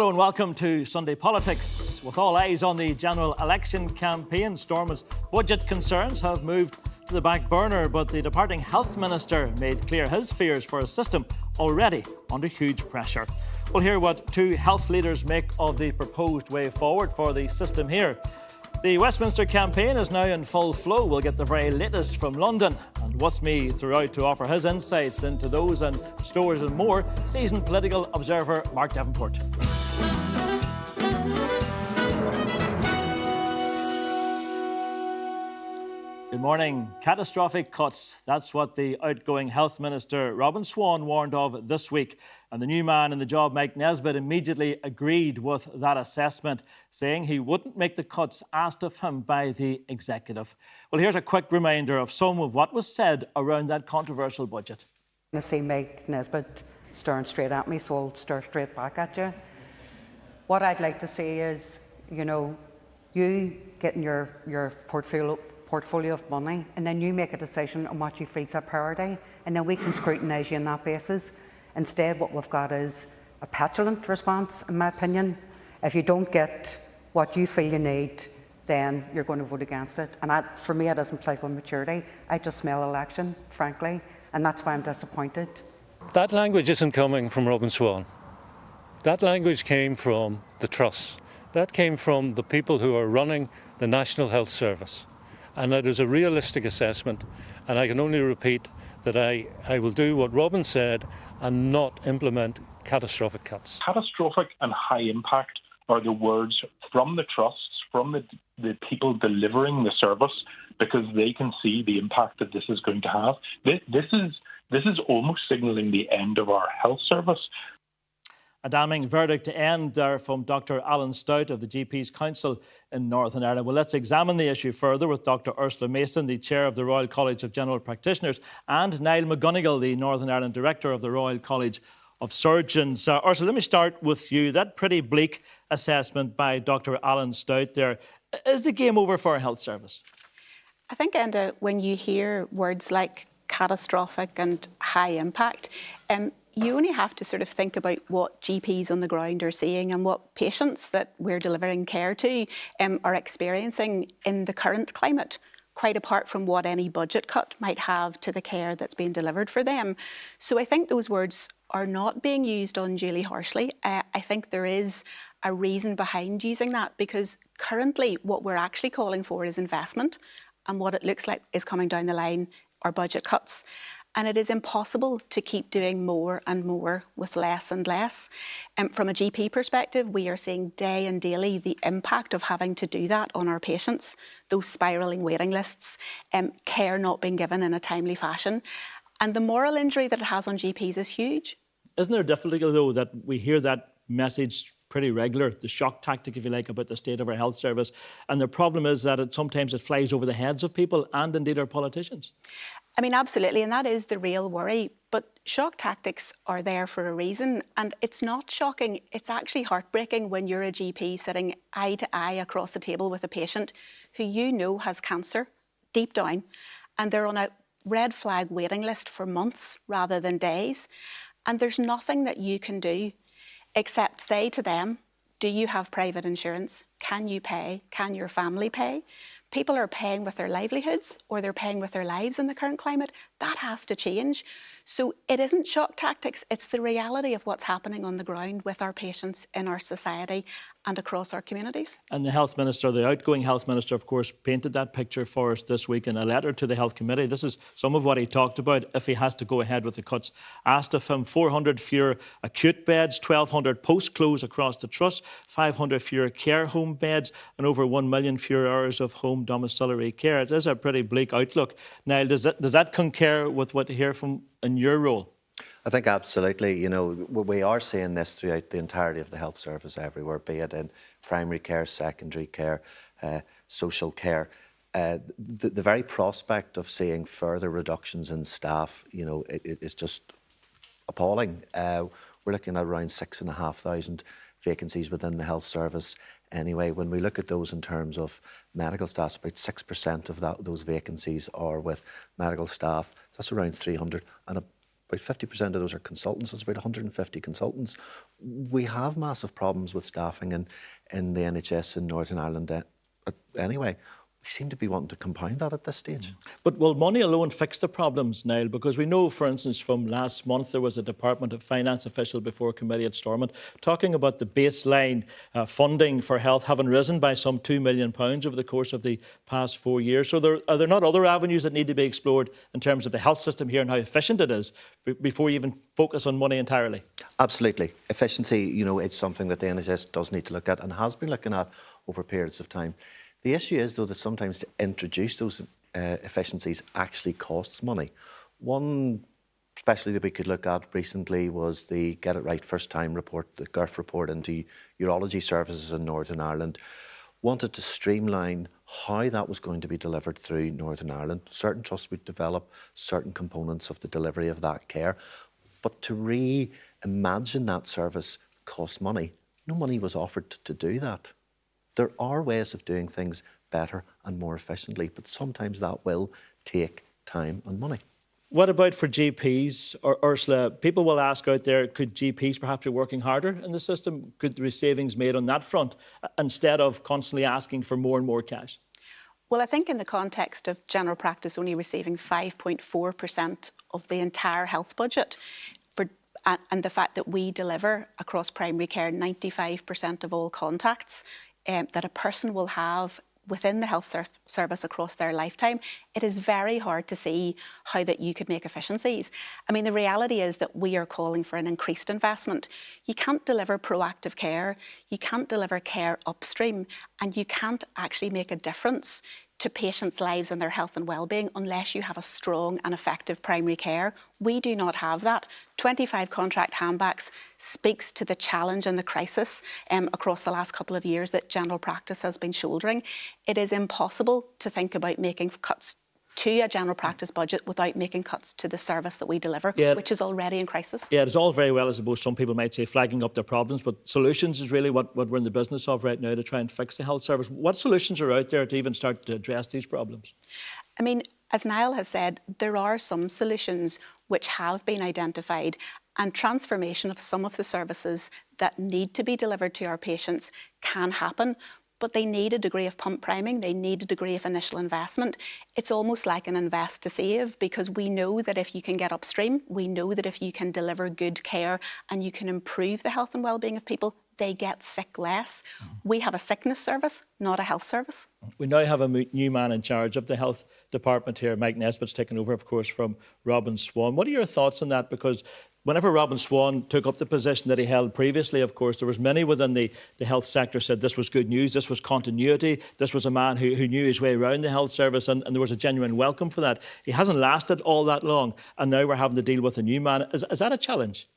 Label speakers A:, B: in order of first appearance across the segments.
A: Hello and welcome to Sunday Politics. With all eyes on the general election campaign, Stormont's budget concerns have moved to the back burner, but the departing health minister made clear his fears for a system already under huge pressure. We'll hear what two health leaders make of the proposed way forward for the system here. The Westminster campaign is now in full flow. We'll get the very latest from London. And with me throughout to offer his insights into those and stories and more, seasoned political observer Mark Davenport. Good morning. Catastrophic cuts. That's what the outgoing health minister, Robin Swann, warned of this week. And the new man in the job, Mike Nesbitt, immediately agreed with that assessment, saying he wouldn't make the cuts asked of him by the executive. Well, here's a quick reminder of some of what was said around that controversial budget.
B: I see Mike Nesbitt staring straight at me, so I'll stare straight back at you. What I'd like to see is, you getting your portfolio of money, and then you make a decision on what you feel is a priority, and then we can scrutinise you on that basis. Instead, what we've got is a petulant response, in my opinion. If you don't get what you feel you need, then you're going to vote against it. And for me, it isn't political maturity. I just smell election, frankly, and that's why I'm disappointed.
C: That language isn't coming from Robin Swann. That language came from the trusts. That came from the people who are running the National Health Service. And that is a realistic assessment, and I can only repeat that I will do what Robin said and not implement catastrophic cuts.
D: Catastrophic and high impact are the words from the trusts, from the people delivering the service, because they can see the impact that this is going to have. This is almost signalling the end of our health service.
A: A damning verdict to end there from Dr. Alan Stout of the GP's Council in Northern Ireland. Well, let's examine the issue further with Dr. Ursula Mason, the Chair of the Royal College of General Practitioners, and Niall McGonigal, the Northern Ireland Director of the Royal College of Surgeons. Ursula, let me start with you. That pretty bleak assessment by Dr. Alan Stout there. Is the game over for our health service?
E: I think, Enda, when you hear words like catastrophic and high impact, you only have to sort of think about what GPs on the ground are seeing and what patients that we're delivering care to are experiencing in the current climate, quite apart from what any budget cut might have to the care that's being delivered for them. So I think those words are not being used unduly harshly. I think there is a reason behind using that, because currently what we're actually calling for is investment, and what it looks like is coming down the line are budget cuts. And it is impossible to keep doing more and more with less and less. From a GP perspective, we are seeing day and daily the impact of having to do that on our patients, those spiralling waiting lists, care not being given in a timely fashion. And the moral injury that it has on GPs is huge.
A: Isn't there a difficulty, though, that we hear that message pretty regular, the shock tactic, if you like, about the state of our health service? And the problem is that sometimes it flies over the heads of people and indeed our politicians.
E: I mean, absolutely, and that is the real worry. But shock tactics are there for a reason, and it's not shocking. It's actually heartbreaking when you're a GP sitting eye to eye across the table with a patient who you know has cancer deep down, and they're on a red flag waiting list for months rather than days. And there's nothing that you can do except say to them, do you have private insurance? Can you pay? Can your family pay? People are paying with their livelihoods or they're paying with their lives in the current climate. That has to change. So it isn't shock tactics, it's the reality of what's happening on the ground with our patients in our society and across our communities. And
A: the health minister, the outgoing health minister, of course, painted that picture for us this week in a letter to the health committee. This is some of what he talked about if he has to go ahead with the cuts. Asked of him 400 fewer acute beds, 1,200 post-close across the trust, 500 fewer care home beds, and over 1 million fewer hours of home domiciliary care. It is a pretty bleak outlook. Niall, does that concur with what you hear from in your role?
F: I think absolutely. We are seeing this throughout the entirety of the health service everywhere, be it in primary care, secondary care, social care. The very prospect of seeing further reductions in staff, it is just appalling. We're looking at around 6,500 vacancies within the health service. Anyway, when we look at those in terms of medical staff, about 6% of those vacancies are with medical staff. That's around 300, and about 50% of those are consultants. It's about 150 consultants. We have massive problems with staffing in the NHS in Northern Ireland anyway. We seem to be wanting to compound that at this stage.
A: But will money alone fix the problems, Niall? Because we know, for instance, from last month, there was a Department of Finance official before a committee at Stormont talking about the baseline funding for health having risen by some £2 million over the course of the past 4 years. So are there not other avenues that need to be explored in terms of the health system here and how efficient it is before you even focus on money entirely?
F: Absolutely. Efficiency, it's something that the NHS does need to look at and has been looking at over periods of time. The issue is, though, that sometimes to introduce those efficiencies actually costs money. One, especially that we could look at recently, was the Get It Right First Time report, the GIRF report into urology services in Northern Ireland. Wanted to streamline how that was going to be delivered through Northern Ireland. Certain trusts would develop certain components of the delivery of that care. But to reimagine that service costs money. No money was offered to do that. There are ways of doing things better and more efficiently, but sometimes that will take time and money.
A: What about for GPs, or Ursula? People will ask out there, could GPs perhaps be working harder in the system? Could there be savings made on that front instead of constantly asking for more and more cash?
E: Well, I think in the context of general practice only receiving 5.4% of the entire health budget, and the fact that we deliver across primary care 95% of all contacts that a person will have within the health service across their lifetime, it is very hard to see how that you could make efficiencies. I mean, the reality is that we are calling for an increased investment. You can't deliver proactive care, you can't deliver care upstream, and you can't actually make a difference to patients' lives and their health and well-being unless you have a strong and effective primary care. We do not have that. 25 contract handbacks speaks to the challenge and the crisis across the last couple of years that general practice has been shouldering. It is impossible to think about making cuts to a general practice budget without making cuts to the service that we deliver, which is already in crisis.
A: Yeah, it's all very well, I suppose some people might say, flagging up their problems, but solutions is really what we're in the business of right now, to try and fix the health service. What solutions are out there to even start to address these problems?
E: I mean, as Niall has said, there are some solutions which have been identified, and transformation of some of the services that need to be delivered to our patients can happen. But they need a degree of pump priming, they need a degree of initial investment. It's almost like an invest to save, because we know that if you can get upstream, we know that if you can deliver good care and you can improve the health and well-being of people, they get sick less. We have a sickness service, not a health service.
A: We now have a new man in charge of the health department here. Mike Nesbitt's taken over, of course, from Robin Swan. What are your thoughts on that? Because whenever Robin Swan took up the position that he held previously, of course, there was many within the health sector said this was good news, this was continuity, this was a man who knew his way around the health service, and there was a genuine welcome for that. He hasn't lasted all that long, and now we're having to deal with a new man. Is that a challenge?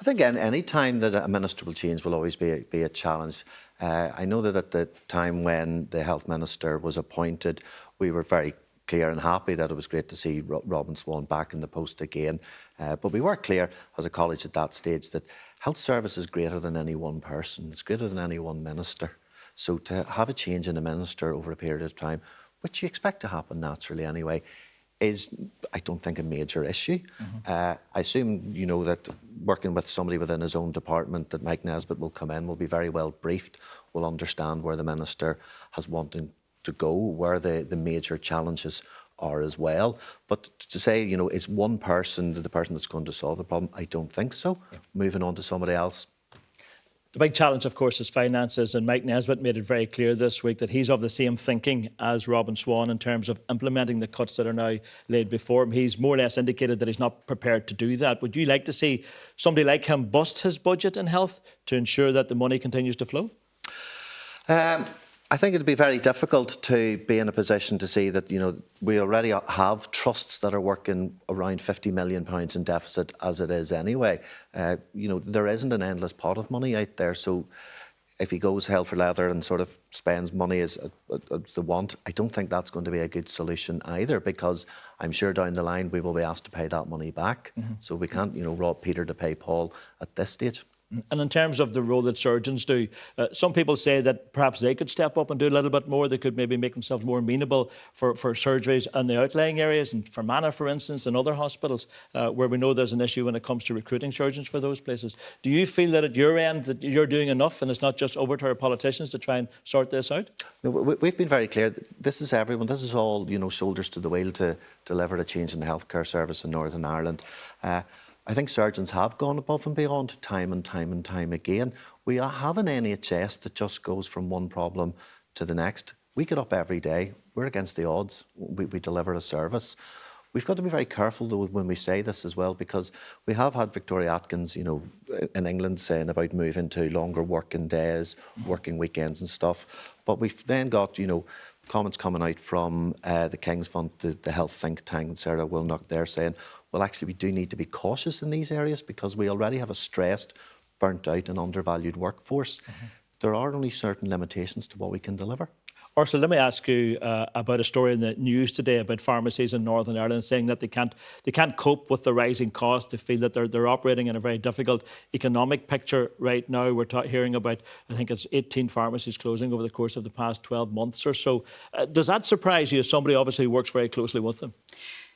F: I think any time that a minister will change will always be a challenge. I know that at the time when the health minister was appointed, we were very clear and happy that it was great to see Robin Swan back in the post again. But we were clear as a college at that stage that health service is greater than any one person. It's greater than any one minister. So to have a change in a minister over a period of time, which you expect to happen naturally anyway, is, I don't think, a major issue. I assume, that working with somebody within his own department, that Mike Nesbitt will come in, will be very well briefed, will understand where the minister has wanted to go, where the major challenges are as well. But to say, it's one person, the person that's going to solve the problem, I don't think so. Yeah. Moving on to somebody else.
A: The big challenge, of course, is finances, and Mike Nesbitt made it very clear this week that he's of the same thinking as Robin Swan in terms of implementing the cuts that are now laid before him. He's more or less indicated that he's not prepared to do that. Would you like to see somebody like him bust his budget in health to ensure that the money continues to flow?
F: I think it'd be very difficult to be in a position to see that, we already have trusts that are working around £50 million in deficit as it is anyway. There isn't an endless pot of money out there. So if he goes hell for leather and sort of spends money as the want, I don't think that's going to be a good solution either, because I'm sure down the line we will be asked to pay that money back. So we can't, rob Peter to pay Paul at this stage.
A: And in terms of the role that surgeons do, some people say that perhaps they could step up and do a little bit more. They could maybe make themselves more amenable for surgeries in the outlying areas, and Fermanagh, for instance, and other hospitals where we know there's an issue when it comes to recruiting surgeons for those places. Do you feel that at your end that you're doing enough and it's not just over to our politicians to try and sort this out?
F: No, we've been very clear. This is everyone. This is all, shoulders to the wheel to deliver a change in the healthcare service in Northern Ireland. I think surgeons have gone above and beyond time and time and time again. We have an NHS that just goes from one problem to the next. We get up every day. We're against the odds. We deliver a service. We've got to be very careful, though, when we say this as well, because we have had Victoria Atkins, in England saying about moving to longer working days, working weekends and stuff. But we've then got, comments coming out from the King's Fund, the health think tank, Sarah Wilnock there saying, well, actually, we do need to be cautious in these areas because we already have a stressed, burnt out and undervalued workforce. There are only certain limitations to what we can deliver.
A: Ursula, let me ask you about a story in the news today about pharmacies in Northern Ireland saying that they can't cope with the rising cost. They feel that they're operating in a very difficult economic picture right now. We're hearing about, I think it's 18 pharmacies closing over the course of the past 12 months or so. Does that surprise you as somebody obviously who works very closely with them?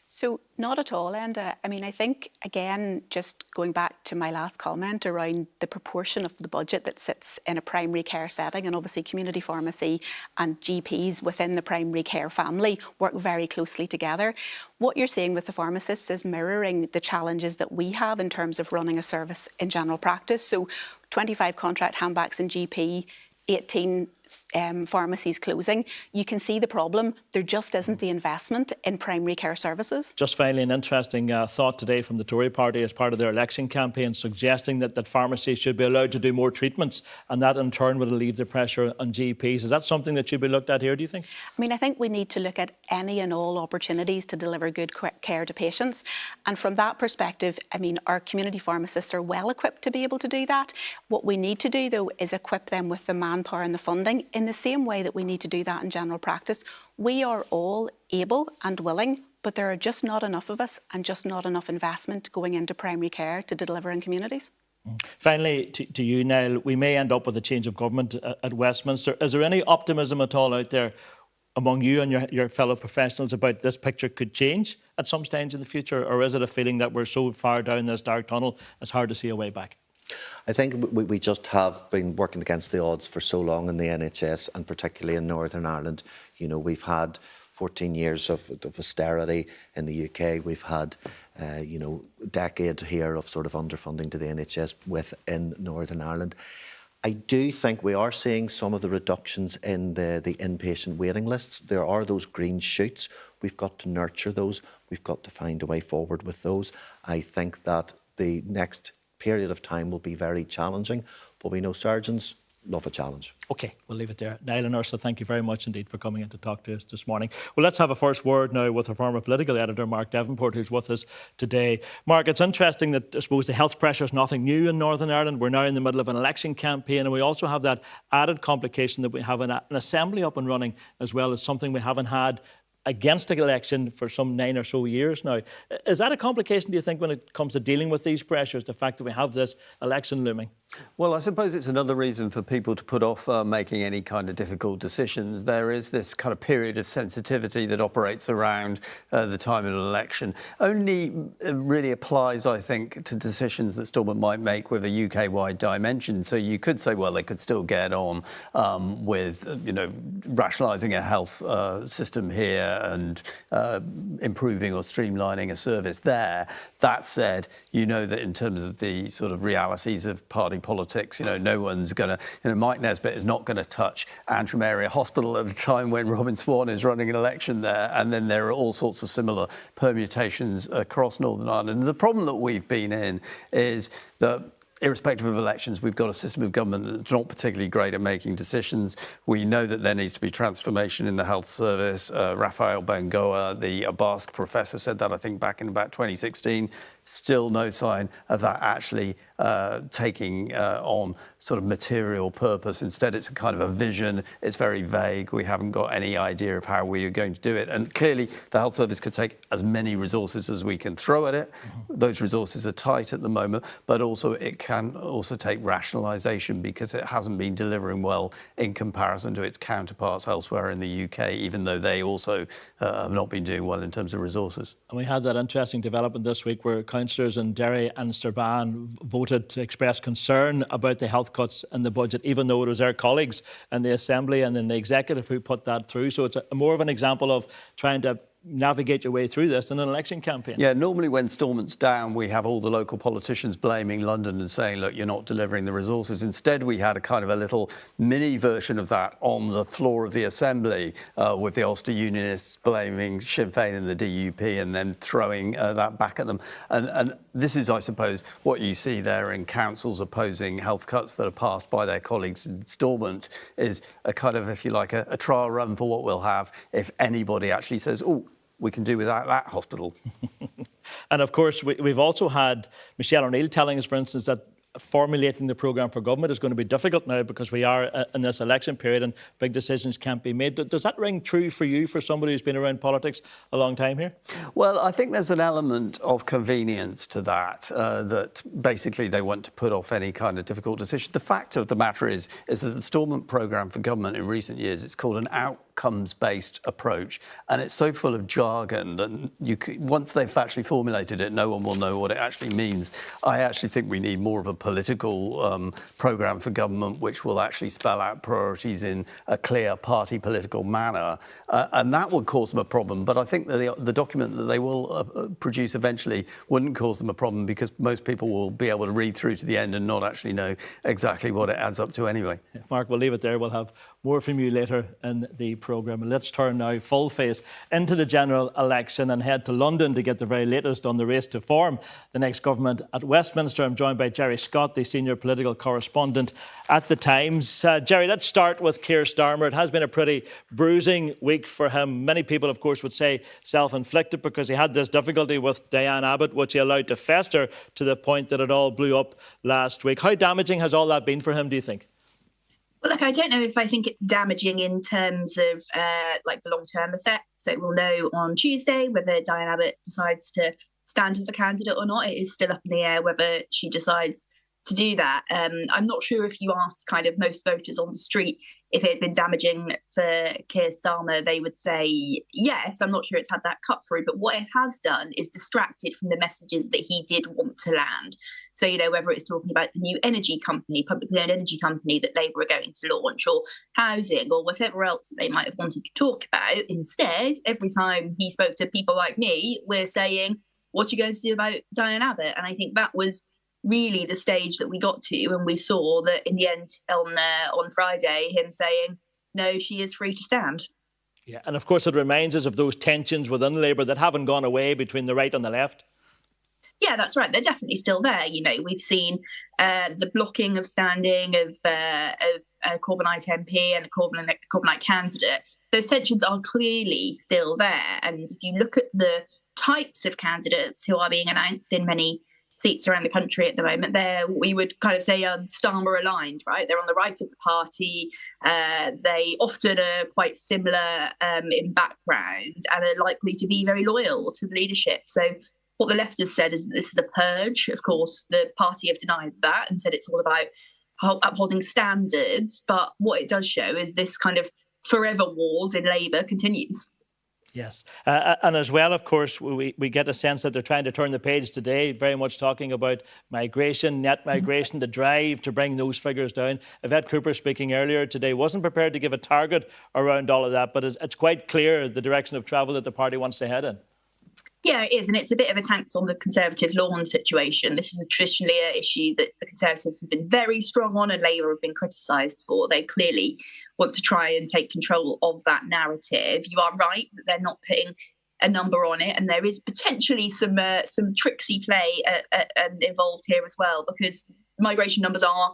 E: So not at all, Enda. I mean, I think, again, just going back to my last comment around the proportion of the budget that sits in a primary care setting, and obviously community pharmacy and GPs within the primary care family work very closely together. What you're seeing with the pharmacists is mirroring the challenges that we have in terms of running a service in general practice. So 25 contract handbacks in GP, 18 pharmacies closing. You can see the problem. There just isn't the investment in primary care services. Just finally, an interesting thought today from the Tory party as part of their election campaign, suggesting that pharmacies should be allowed to do more treatments, and that in turn would alleviate the pressure on GPs. Is that something that should be looked at here, do you think? I mean, I think we need to look at any and all opportunities to deliver good care to patients. And from that perspective, I mean, our community pharmacists are well equipped to be able to do that. What we need to do, though, is equip them with the manpower and the funding in the same way that we need to do that in general practice. We are all able and willing, but there are just not enough of us and just not enough investment going into primary care to deliver in communities. Finally, to you, Niall, we may end up with a change of government at Westminster. Is there any optimism at all out there among you and your fellow professionals about this picture could change at some stage in the future, or is it a feeling that we're so far down this dark tunnel it's hard to see a way back?
F: I think we just have been working against the odds for so long in the NHS, and particularly in Northern Ireland. We've had 14 years of austerity in the UK. We've had, decades here of sort of underfunding to the NHS within Northern Ireland. I do think we are seeing some of the reductions in the inpatient waiting lists. There are those green shoots. We've got to nurture those. We've got to find a way forward with those. I think that the next period of time will be very challenging, but we know surgeons love a challenge. OK, we'll leave it there. Niall and Ursula, thank you very much indeed for coming in to talk to us this morning. Well, let's have a first word now with our former political editor, Mark Davenport, who's with us today. Mark, it's interesting that I suppose the health pressure is nothing new in Northern Ireland. We're now in the middle of an election campaign, and we also have that added complication that we have an assembly up and running, as well as something we haven't had against the election for some 9 or so years now. Is that a complication, do you think, when it comes to dealing with these pressures, the fact that we have this election looming?
G: Well, I suppose it's another reason for people to put off making any kind of difficult decisions. There is this kind of period of sensitivity that operates around the time of an election. Only really applies, I think, to decisions that Stormont might make with a UK-wide dimension. So you could say, well, they could still get on with, rationalising a health system here and improving or streamlining a service there. That said, that in terms of the sort of realities of party politics, no one's going to, Mike Nesbitt is not going to touch Antrim Area Hospital at a time when Robin Swan is running an election there. And then there are all sorts of similar permutations across Northern Ireland. And the problem that we've been in is that irrespective of elections, we've got a system of government that's not particularly great at making decisions. We know that there needs to be transformation in the health service. Raphael Bengoa, the Basque professor, said that, I think, back in about 2016. still no sign of that actually taking on sort of material purpose. Instead, it's a kind of a vision. It's very vague. We haven't got any idea of how we are going to do it. And clearly, the health service could take as many resources as we can throw at it. Those resources are tight at the moment, but also it can also take rationalisation because it hasn't been delivering well in comparison to its counterparts elsewhere in the UK, even though they also have not been doing well in terms of resources.
A: And we had that interesting development this week where councillors in Derry and Strabane voted to express concern about the health cuts in the budget, even though it was their colleagues in the Assembly and in the Executive who put that through. So it's more of an example of trying to navigate your way through this in an election campaign.
G: Yeah, normally when Stormont's down, we have all the local politicians blaming London and saying, look, you're not delivering the resources. Instead, we had a kind of a little mini version of that on the floor of the Assembly with the Ulster Unionists blaming Sinn Féin and the DUP and then throwing that back at them. And this is, I suppose, what you see there in councils opposing health cuts that are passed by their colleagues in Stormont is a kind of, if you like, a trial run for what we'll have if anybody actually says, oh, we can do without that hospital.
A: And of course, we've also had Michelle O'Neill telling us, for instance, that formulating the programme for government is going to be difficult now because we are in this election period and big decisions can't be made. Does that ring true for you, for somebody who's been around politics a long time here?
G: Well, I think there's an element of convenience to that, that basically they want to put off any kind of difficult decision. The fact of the matter is that the Stormont programme for government in recent years, it's called an outcomes-based approach, and it's so full of jargon that once they've actually formulated it, no one will know what it actually means. I actually think we need more of a political programme for government which will actually spell out priorities in a clear party political manner, and that would cause them a problem. But I think that the document that they will produce eventually wouldn't cause them a problem because most people will be able to read through to the end and not actually know exactly what it adds up to anyway.
A: Mark, we'll leave it there. We'll have more from you later in the programme. And let's turn now full face into the general election and head to London to get the very latest on the race to form the next government at Westminster. I'm joined by Jerry Scott, the senior political correspondent at The Times. Jerry, let's start with Keir Starmer. It has been a pretty bruising week for him. Many people, of course, would say self-inflicted because he had this difficulty with Diane Abbott, which he allowed to fester to the point that it all blew up last week. How damaging has all that been for him, do you think?
H: Well, look, I don't know if I think it's damaging in terms of like the long-term effect. So we'll know on Tuesday whether Diane Abbott decides to stand as a candidate or not. It is still up in the air whether she decides to do that. I'm not sure if you asked kind of most voters on the street if it had been damaging for Keir Starmer, they would say yes. I'm not sure it's had that cut through, but what it has done is distracted from the messages that he did want to land. So, you know, whether it's talking about the new energy company, publicly owned energy company that Labour are going to launch, or housing, or whatever else that they might have wanted to talk about, instead, every time he spoke to people like me, we're saying, what are you going to do about Diane Abbott? And I think that was really the stage that we got to, and we saw that in the end on Friday, him saying, no, she is free to stand.
A: Yeah, and of course it reminds us of those tensions within Labour that haven't gone away between the right and the left.
H: Yeah, that's right. They're definitely still there. You know, we've seen the blocking of standing of a Corbynite MP and a Corbynite candidate. Those tensions are clearly still there. And if you look at the types of candidates who are being announced in many seats around the country at the moment, we would kind of say Starmer aligned, right? They're on the right of the party. They often are quite similar in background and are likely to be very loyal to the leadership. So what the left has said is that this is a purge. Of course, the party have denied that and said it's all about upholding standards. But what it does show is this kind of forever wars in Labour continues.
A: Yes. And as well, of course, we get a sense that they're trying to turn the page today, very much talking about migration, net migration, the drive to bring those figures down. Yvette Cooper, speaking earlier today, wasn't prepared to give a target around all of that, but it's quite clear the direction of travel that the party wants to head in.
H: Yeah, it is. And it's a bit of a tax on the Conservative lawn situation. This is traditionally an issue that the Conservatives have been very strong on and Labour have been criticised for. They clearly want to try and take control of that narrative. You are right that they're not putting a number on it. And there is potentially some tricksy play involved here as well, because migration numbers are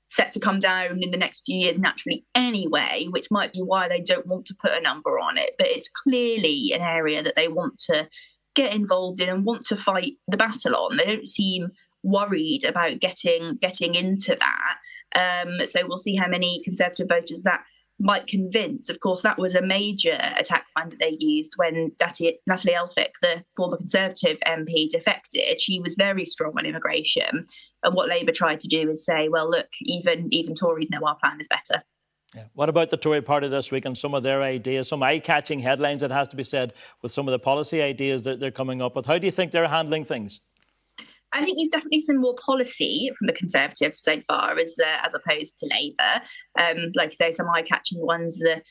H: set to come down in the next few years naturally anyway, which might be why they don't want to put a number on it. But it's clearly an area that they want to get involved in and want to fight the battle on. They don't seem worried about getting into that. So we'll see how many Conservative voters that might convince. Of course, that was a major attack line that they used when Natalie Elphicke, the former Conservative MP, defected. She was very strong on immigration. And what Labour tried to do is say, well, look, even Tories know our plan is better.
A: Yeah. What about the Tory party this week and some of their ideas, some eye-catching headlines, it has to be said, with some of the policy ideas that they're coming up with? How do you think they're handling things?
H: I think you've definitely seen more policy from the Conservatives so far as opposed to Labour. Like you say, some eye-catching ones. The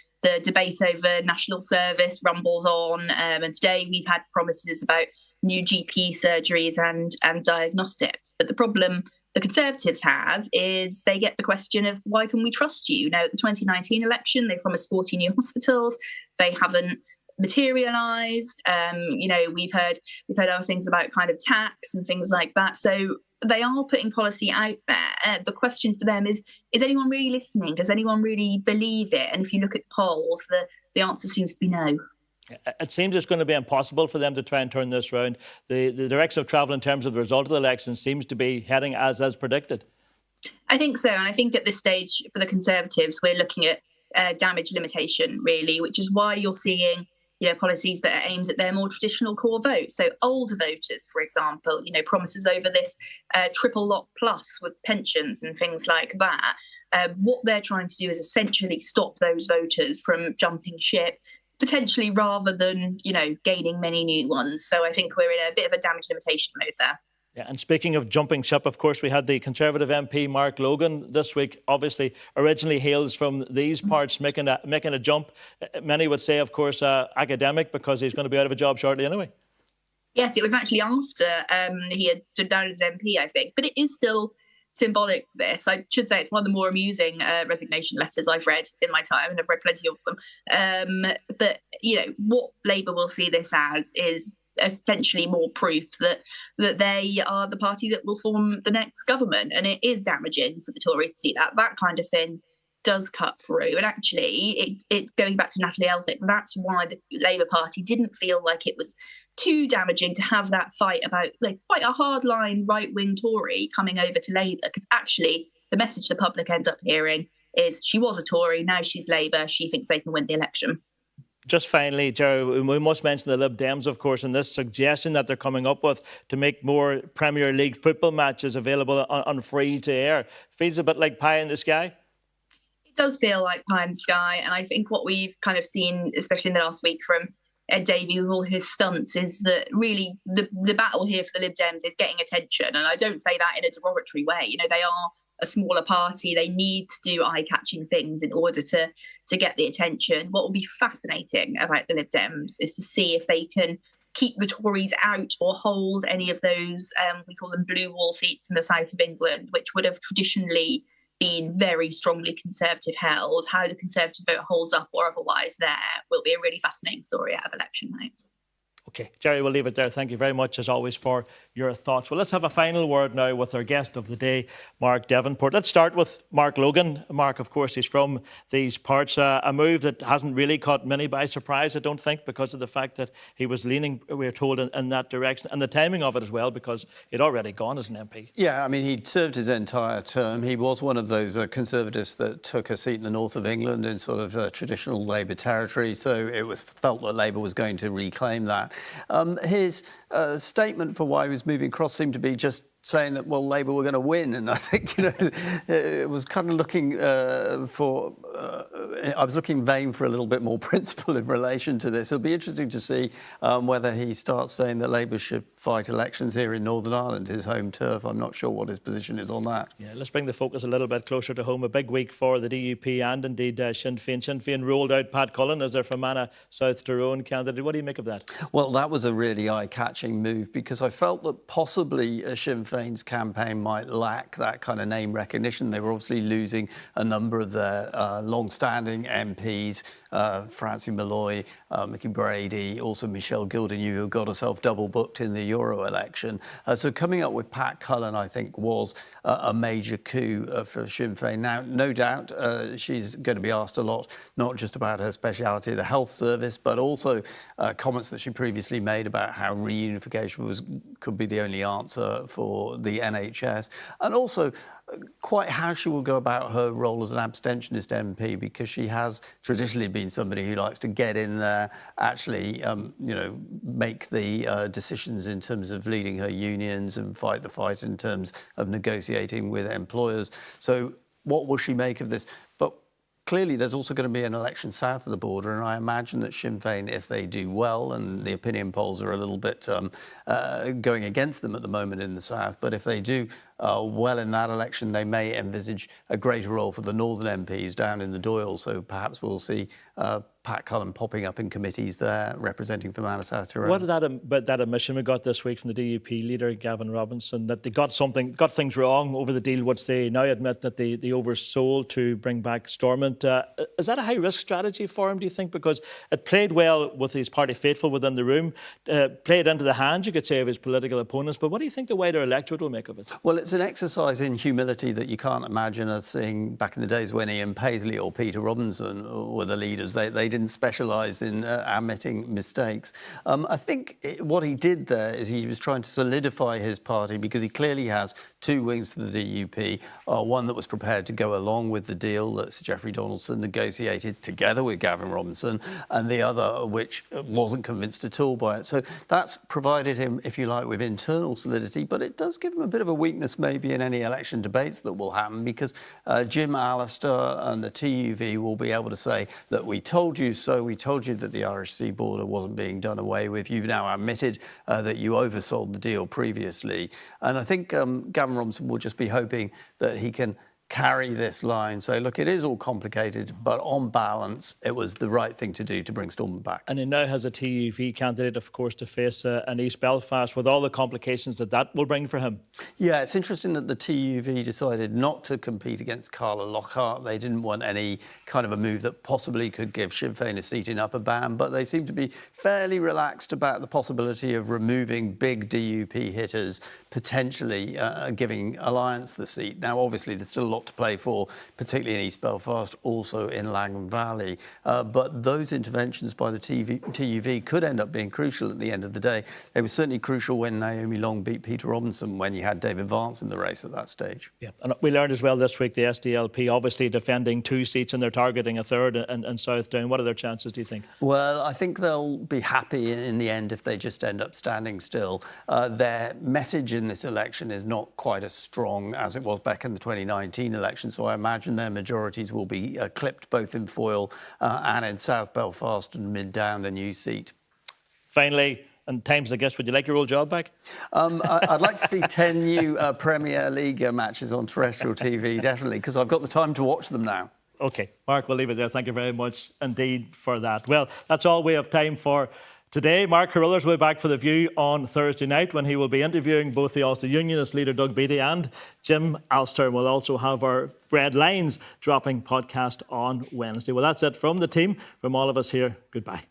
H: debate over national service rumbles on, and today we've had promises about new GP surgeries and diagnostics. But the problem the Conservatives have is they get the question of why can we trust you? Now, at the 2019 election, they promised 40 new hospitals. They haven't materialised. We've heard other things about kind of tax and things like that. So they are putting policy out there. The question for them is anyone really listening? Does anyone really believe it? And if you look at the polls, the answer seems to be no.
A: It seems it's going to be impossible for them to try and turn this round. The direction of travel in terms of the result of the election seems to be heading as predicted.
H: I think so. And I think at this stage for the Conservatives, we're looking at damage limitation, really, which is why you're seeing policies that are aimed at their more traditional core vote. So older voters, for example, promises over this triple lock plus with pensions and things like that. What they're trying to do is essentially stop those voters from jumping ship, potentially, rather than, gaining many new ones. So I think we're in a bit of a damage limitation mode there.
A: Yeah, and speaking of jumping ship, of course, we had the Conservative MP Mark Logan this week, obviously originally hails from these parts, making a jump. Many would say, of course, academic, because he's going to be out of a job shortly anyway.
H: Yes, it was actually after he had stood down as an MP, I think. But it is still symbolic, this. I should say it's one of the more amusing resignation letters I've read in my time, and I've read plenty of them. But, what Labour will see this as is essentially more proof that they are the party that will form the next government. And it is damaging for the Tories to see that kind of thing does cut through. And actually, it going back to Natalie Elphicke, that's why the Labour Party didn't feel like it was too damaging to have that fight about quite a hardline right-wing Tory coming over to Labour, because actually the message the public end up hearing is she was a Tory, now she's Labour, she thinks they can win the election.
A: Just finally, Jerry, we must mention the Lib Dems, of course, and this suggestion that they're coming up with to make more Premier League football matches available on free to air. Feels a bit like pie in the sky.
H: It does feel like pie in the sky, and I think what we've kind of seen, especially in the last week from Ed Davey with all his stunts, is that really the battle here for the Lib Dems is getting attention. And I don't say that in a derogatory way. They are a smaller party. They need to do eye-catching things in order to get the attention. What will be fascinating about the Lib Dems is to see if they can keep the Tories out or hold any of those, we call them blue wall seats in the south of England, which would have traditionally been very strongly Conservative held. How the Conservative vote holds up or otherwise there will be a really fascinating story out of election night.
A: OK, Jerry, we'll leave it there. Thank you very much, as always, for your thoughts. Well, let's have a final word now with our guest of the day, Mark Devonport. Let's start with Mark Logan. Mark, of course, he's from these parts. A move that hasn't really caught many by surprise, I don't think, because of the fact that he was leaning, we're told, in that direction, and the timing of it as well, because he'd already gone as an MP.
G: Yeah, I mean, he'd served his entire term. He was one of those Conservatives that took a seat in the north of England in sort of traditional Labour territory, so it was felt that Labour was going to reclaim that. His statement for why he was moving across seemed to be just saying that, well, Labour were going to win. And I think, it was kind of looking I was looking vain for a little bit more principle in relation to this. It'll be interesting to see whether he starts saying that Labour should fight elections here in Northern Ireland, his home turf. I'm not sure what his position is on that.
A: Yeah, let's bring the focus a little bit closer to home. A big week for the DUP and indeed Sinn Féin. Sinn Féin rolled out Pat Cullen as their Fermanagh South Tyrone candidate. What do you make of that?
G: Well, that was a really eye-catching move, because I felt that possibly Sinn Féin's campaign might lack that kind of name recognition. They were obviously losing a number of their long-standing MPs, Francie Malloy, Mickey Brady, also Michelle Gilden, who got herself double-booked in the Euro election. So coming up with Pat Cullen, I think, was a major coup for Sinn Féin. Now, no doubt, she's going to be asked a lot, not just about her speciality, the health service, but also comments that she previously made about how reunification could be the only answer for the NHS, and also quite how she will go about her role as an abstentionist MP, because she has traditionally been somebody who likes to get in there, actually, make the decisions in terms of leading her unions and fight the fight in terms of negotiating with employers. So what will she make of this? But clearly, there's also going to be an election south of the border, and I imagine that Sinn Féin, if they do well, and the opinion polls are a little bit going against them at the moment in the south, but if they do well in that election, they may envisage a greater role for the northern MPs down in the Doyle. So perhaps we'll see Pat Cullen popping up in committees there, representing Fermanagh South Tyrone.
A: What about that admission we got this week from the DUP leader, Gavin Robinson, that they got things wrong over the deal, which they now admit that they oversold to bring back Stormont. Is that a high-risk strategy for him, do you think? Because it played well with his party faithful within the room, played into the hands, you could say, of his political opponents. But what do you think the wider electorate will make of it?
G: Well, it's an exercise in humility that you can't imagine us seeing back in the days when Ian Paisley or Peter Robinson were the leaders. They didn't specialise in admitting mistakes. I think what he did there is he was trying to solidify his party, because he clearly has two wings to the DUP, one that was prepared to go along with the deal that Sir Geoffrey Donaldson negotiated together with Gavin Robinson, and the other which wasn't convinced at all by it. So that's provided him, if you like, with internal solidity, but it does give him a bit of a weakness maybe in any election debates that will happen, because Jim Allister and the TUV will be able to say that we told you so, we told you that the Irish Sea border wasn't being done away with, you've now admitted that you oversold the deal previously. And I think Gavin Robinson will just be hoping that he can carry this line, say, look, it is all complicated, but on balance, it was the right thing to do to bring Stormont back.
A: And he now has a TUV candidate, of course, to face an East Belfast, with all the complications that will bring for him.
G: Yeah, it's interesting that the TUV decided not to compete against Carla Lockhart. They didn't want any kind of a move that possibly could give Sinn Féin a seat in Upper Bann, but they seem to be fairly relaxed about the possibility of removing big DUP hitters, potentially giving Alliance the seat. Now, obviously, there's still a lot to play for, particularly in East Belfast, also in Langham Valley. But those interventions by the TUV could end up being crucial at the end of the day. They were certainly crucial when Naomi Long beat Peter Robinson, when you had David Vance in the race at that stage.
A: Yeah, and we learned as well this week the SDLP obviously defending 2 seats, and they're targeting a third in South Down. What are their chances, do you think?
G: Well, I think they'll be happy in the end if they just end up standing still. Their message in this election is not quite as strong as it was back in the 2019 election, so I imagine their majorities will be clipped both in Foyle and in South Belfast and Mid Down, the new seat.
A: Finally, and times, I guess, would you like your old job back?
G: I'd like to see 10 new Premier League matches on terrestrial TV, definitely, because I've got the time to watch them now.
A: OK, Mark, we'll leave it there. Thank you very much indeed for that. Well, that's all we have time for today. Mark Carruthers will be back for The View on Thursday night, when he will be interviewing both the Ulster Unionist leader Doug Beattie and Jim Allister. We'll also have our Red Lines dropping podcast on Wednesday. Well, that's it from the team. From all of us here, goodbye.